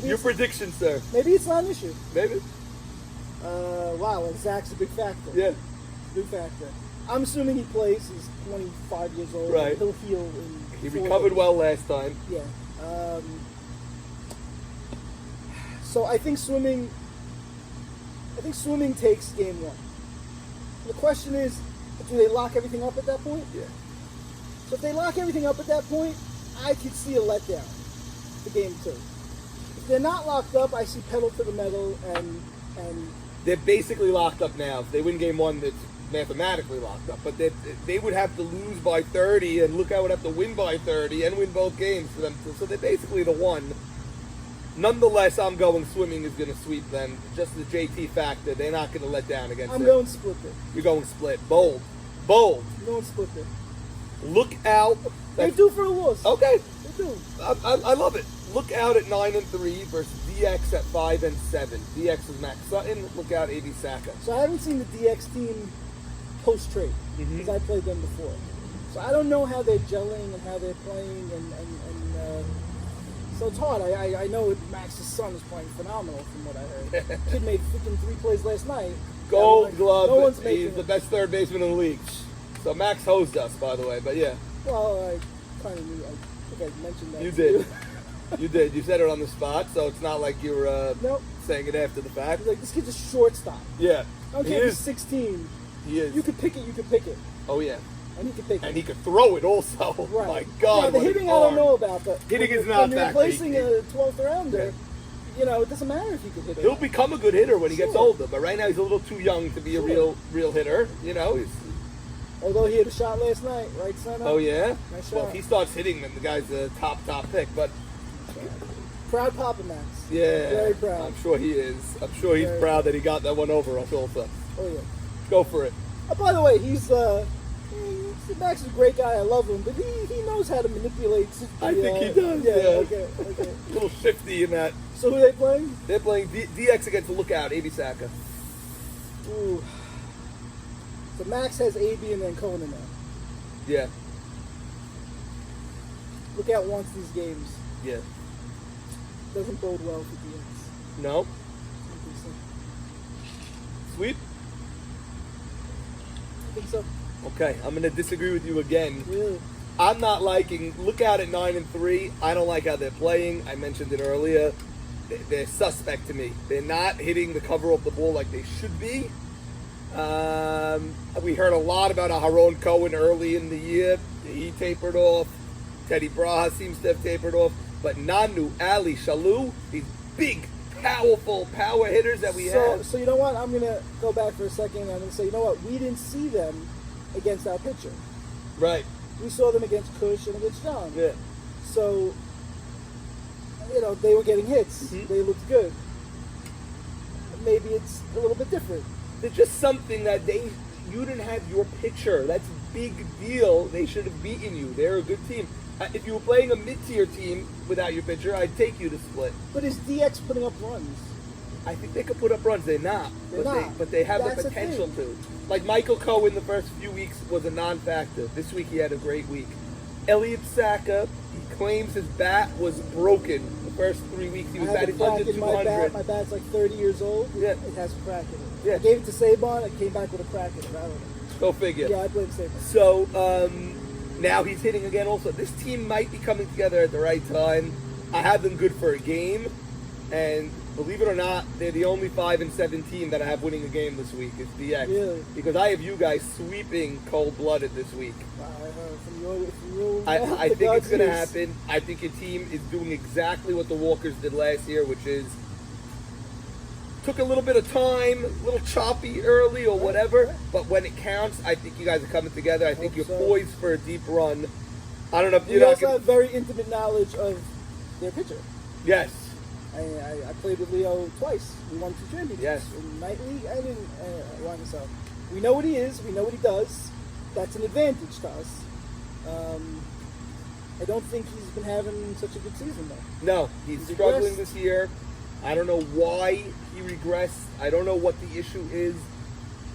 Your prediction, sir. Maybe it's not an issue. Maybe. Wow, and Zach's a big factor. Yeah. Big factor. I'm assuming he plays. He's 25 years old. Right. He'll heal in He 4 recovered days. well last time. Yeah. So I think swimming takes game 1. The question is, do they lock everything up at that point? Yeah. So if they lock everything up at that point, I could see a letdown for game 2. If they're not locked up, I see pedal to the metal and They're basically locked up now. If they win game 1, it's mathematically locked up. But they would have to lose by 30, and Luke, I would have to win by 30 and win both games for them. So they're basically the one. Nonetheless, I'm going swimming is going to sweep them. Just the JT factor. They're not going to let down against I'm it. going split it. You're going split. Bold. Bold. I'm going split it. Look out. They do for a loss. Okay. They do. I love it. Look out at 9-3 versus DX at 5-7. DX is Max Sutton. Look out AB Saka. So I haven't seen the DX team post-trade because I played them before. So I don't know how they're gelling and how they're playing, and so it's hard. I know Max's son is playing phenomenal from what I heard. Kid made freaking 3 plays last night. Gold glove. No one's making He's the it. best third baseman in the league. So Max hosed us, by the way. But yeah, Well, I kind of knew. I think I mentioned that. you to did. You did. You said it on the spot, so it's not like you were Nope. saying it after the fact. He's like, this kid's a shortstop. Yeah. I don't He care if is. he's 16. He is. You could pick it. You could pick it. Oh yeah. And he could pick And it. he could throw it also. Right. My God. Yeah, the what an hitting I don't arm. know about, but Hitting when is not when you're that replacing great. a 12th rounder, you know, it doesn't matter if you can hit it. He'll become a good hitter when he gets Sure. older, but right now he's a little too young to be a Sure. real hitter. You know. He's, Although he had a shot last night, right center. oh yeah. Nice Well, shot. if he starts hitting them, the guy's a top pick. But Proud Papa Max. yeah, Very proud. I'm sure he is. I'm sure he's Very proud that he got that one over us also. Oh yeah. Go for it. Oh, by the way, Max is a great guy. I love him, but he knows how to manipulate. I think he does, Yeah. yeah. Okay. A little shifty in that. So who are they playing? They're playing DX against the Lookout, AB Saka. Ooh. So Max has AB and then Conan now. Yeah, Lookout wants these games. yeah. Doesn't bode well for DX. No. Sweep? I think so. Okay, I'm going to disagree with you again. Really? I'm not liking Lookout at 9-3. I don't like how they're playing. I mentioned it earlier. They're suspect to me. They're not hitting the cover of the ball like they should be. We heard a lot about Aharon Cohen early in the year. He tapered off. Teddy Braha seems to have tapered off. But Nanu, Ali, Shalou, these big, powerful power hitters that we have. So you know what? I'm going to go back for a second and I'm going to say, you know what? We didn't see them against our pitcher. Right. We saw them against Kush and against John. Yeah. So, you know, they were getting hits. Mhm. They looked good. Maybe it's a little bit different. There's just something that you didn't have your pitcher. That's a big deal. They should have beaten you. They're a good team. If you were playing a mid-tier team without your pitcher, I'd take you to split. But is DX putting up runs? I think they could put up runs. They're not. They're not. But they have That's the the potential thing. to. Like Michael Cohen the first few weeks was a non-factor. This week he had a great week. Elliot Saka, he claims his bat was broken. The first 3 weeks he was I have a batting crack under in my bat. 200. My bat's like 30 years old. Yeah. It has a crack in it. Yeah. I gave it to Saban. I came back with a crack in it. I don't know. Go figure. Yeah, I played Saban. So now he's hitting again also. This team might be coming together at the right time. I have them good for a game. And believe it or not, they're the only 5-7 team that I have winning a game this week. It's DX. Really? Because I have you guys sweeping cold-blooded this week. From your I the think it's God's going to ears. happen. I think your team is doing exactly what the Walkers did last year, which is took a little bit of time, a little choppy early or whatever, but when it counts, I think you guys are coming together. I think Hope you're so. poised for a deep run. I don't know if We you're not also going have very intimate knowledge of their pitcher. Yes. I played with Leo twice. We won 2 championships. Yes. In night league and in Ryan. So we know what he is. We know what he does. That's an advantage to us. I don't think he's been having such a good season though. No, he's He struggling regressed. this year. I don't know why he regressed. I don't know what the issue is.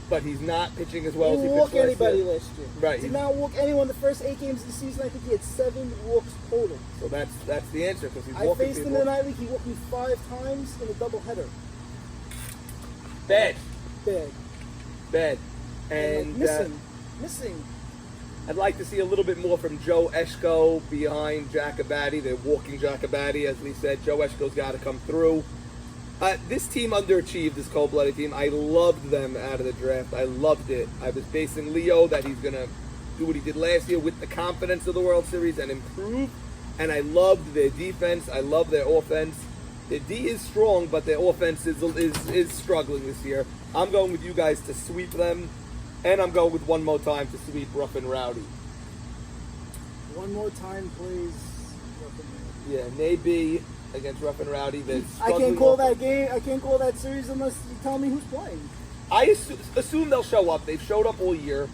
but he's not pitching as well as he Didn't pitched walk last anybody year. last year. Right. Did not walk anyone the first 8 games of the season. I think he had 7 walks total. So that's the answer because he's I walking faced him people. in the night league. He walked me 5 times in a doubleheader. Bad. And And like, missing. I'd like to see a little bit more from Joe Eshko behind Jacobati. They're walking Jacobati, as we said. Joe Eshko's got to come through. This team underachieved, this cold-blooded team. I loved them out of the draft. I loved it. I was basing Leo that he's going to do what he did last year with the confidence of the World Series and improve. And I loved their defense. I love their offense. Their D is strong, but their offense is struggling this year. I'm going with you guys to sweep them. And I'm going with one more time to sweep Rough and Rowdy. One more time, please. Rough and Rowdy. Yeah, Naby against Rough and Rowdy. I can't call that game. I can't call that series unless you tell me who's playing. I assume they'll show up. They've showed up all year.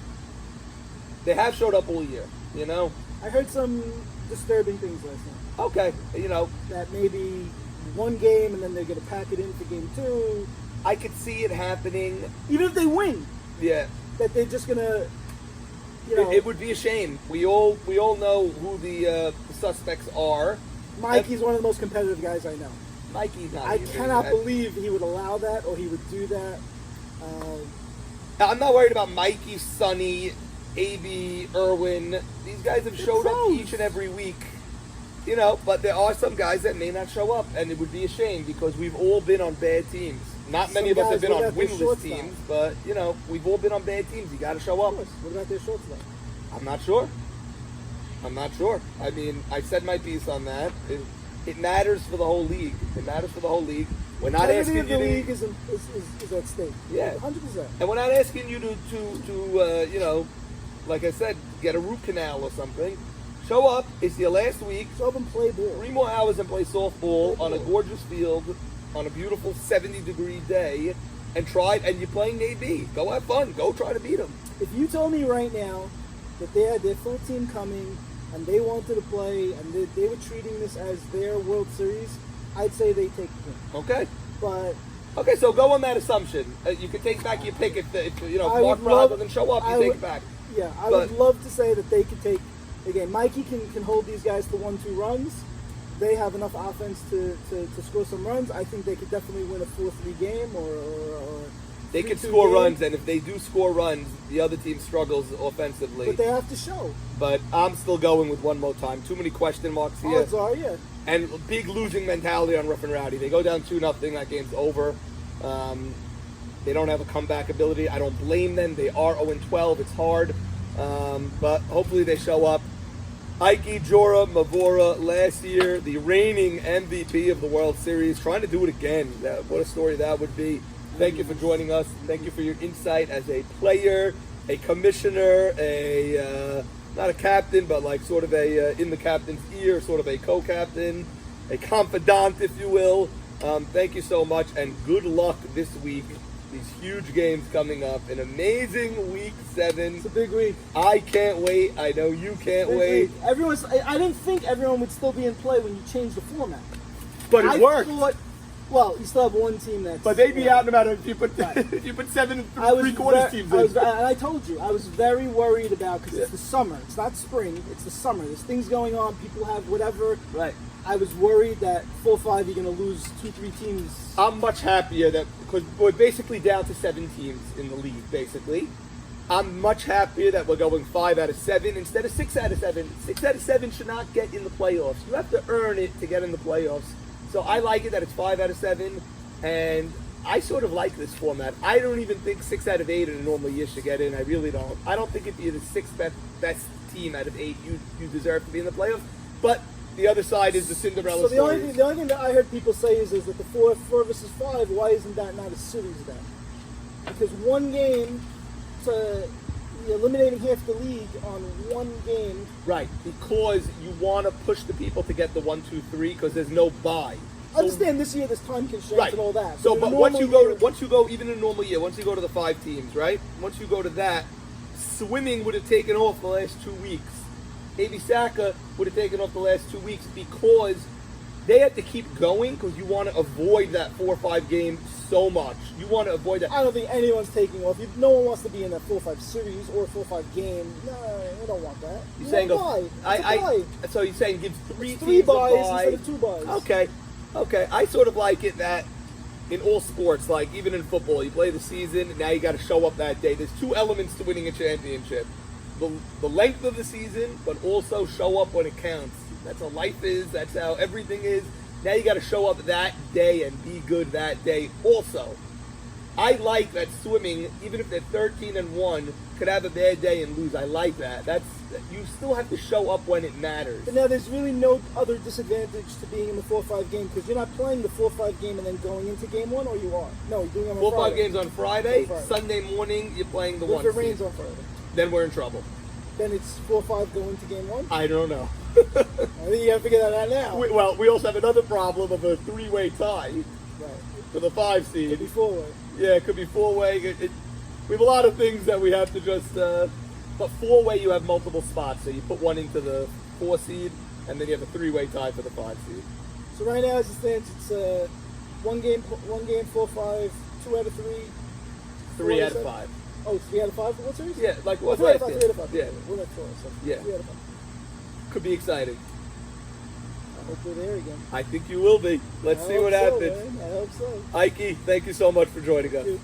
They have showed up all year, you know? I heard some disturbing things last night. Okay, you know. That maybe one game and then they're going to pack it in for game 2. I could see it happening. Even if they win, Yeah. that they're just going to, you know. It would be a shame. We all know who the suspects are. Mikey's one of the most competitive guys I know. Mikey's not. I even cannot that. believe he would allow that or he would do that. I'm not worried about Mikey, Sonny, AB, Irwin. These guys have showed up pros. each and every week. You know, but there are some guys that may not show up, and it would be a shame because we've all been on bad teams. Not many of us have been on winless teams, but, you know, we've all been on bad teams. You got to show up. What about their shortstop? I'm not sure. I mean, I said my piece on that. It matters for the whole league. We're not asking you the league to... is at stake. Yeah. 100%. And we're not asking you to you know, like I said, get a root canal or something. Show up. It's your last week. Show up and play ball. 3 more hours and play softball on a gorgeous field on a beautiful 70-degree day and you're playing AB. Go have fun. Go try to beat them. If you told me right now that they had their full team coming and they wanted to play and they were treating this as their World Series, I'd say they take the game. Okay. But Okay, so go on that assumption. You can take back your pick if you know, I Mark would Brown love- doesn't show up, I you take would- it back. yeah, I But- would love to say that they could take the game. Mikey can hold these guys to 1-2 runs. They have enough offense to score some runs. I think they could definitely win a 4-3 game or They could 3-2 score game. runs, and if they do score runs, the other team struggles offensively. But they have to show. But I'm still going with one more time. Too many question marks here. Odds are, yeah. And big losing mentality on Rough and Rowdy. They go down 2-0, that game's over. They don't have a comeback ability. I don't blame them. They are 0-12. It's hard. But hopefully they show up. Ike Mavorah last year, the reigning MVP of the World Series, trying to do it again. What a story that would be. Thank you for joining us. Thank you for your insight as a player, a commissioner, not a captain, but like sort of a in the captain's ear, sort of a co-captain, a confidant, if you will. Thank you so much, and good luck this week. These huge games coming up. An amazing week 7. It's a big week. I can't wait. I know you can't Big wait. week. I didn't think everyone would still be in play when you changed the format. But it worked. Well, you still have one team that's. But they'd be yeah. out no matter if you put Right. if you put 7 and I was 3/4 teams in. and I told you, I was very worried about because it's the summer. It's not spring. It's the summer. There's things going on. People have whatever. Right. I was worried that 4-5 you're going to lose 2-3 teams. I'm much happier that because we're basically down to 7 teams in the league. Basically, I'm much happier that we're going 5 out of 7 instead of 6 out of 7. 6 out of 7 should not get in the playoffs. You have to earn it to get in the playoffs. So I like it that it's 5 out of 7, and I sort of like this format. I don't even think 6 out of 8 in a normal year should get in. I really don't. I don't think if you're the 6th best team out of 8, you deserve to be in the playoffs. But the other side is the Cinderella So the story. only thing that I heard people say is that the 4 versus 5. Why isn't that not a series then? Because one game to you're eliminating half the league on one game. Right, because you want to push the people to get the 1, 2, 3 because there's no bye. I understand this year there's time constraints Right. and all that. So, in a but normal year- once you go, even in a normal year, once you go to the 5 teams, right? Once you go to that, swimming would have taken off the last 2 weeks. AB Saka would have taken off the last 2 weeks because they had to keep going because you want to avoid that 4 or 5 game so much. You want to avoid that. I don't think anyone's taking off. No one wants to be in a 4-5 series or a 4-5 game. No, we don't want that. You're saying go. So you're saying give three Three teams a buys bye. instead of 2 buys. Okay. I sort of like it that in all sports, like even in football, you play the season, now you got to show up that day. There's 2 elements to winning a championship. The length of the season, but also show up when it counts. That's how life is. That's how everything is. Now you got to show up that day and be good that day also. I like that swimming, even if they're 13-1, could have a bad day and lose. I like that. You still have to show up when it matters. But now there's really no other disadvantage to being in the 4-5 game because you're not playing the 4-5 game and then going into game 1, or you are? No, you're doing it on Friday. 4-5 games on Friday. On Friday. Sunday morning, you're playing the What 1 if it rains seed. on Friday? Then we're in trouble. Then it's 4-5 going to game 1? I don't know. I think you got to figure that out now. We also have another problem of a 3-way tie Right. for the 5 seed. It'd be 4-way. Yeah, it could be 4-way. We have a lot of things that we have to just. But 4-way, you have multiple spots. So you put one into the 4 seed, and then you have a 3-way tie for the 5 seed. So right now, as it stands, it's one game 4-5, 2 out of 3. 3 out of 5. Oh, 3 out of 5 for what series? Yeah, like what's 3 out last of 5. year? 3 out of 5. Yeah, We're not 4, so Yeah. 3 out of 5. could be exciting. I hope we're there again. I think you will be. Let's see what happens. Man. I hope so. Ike, thank you so much for joining us. Dude.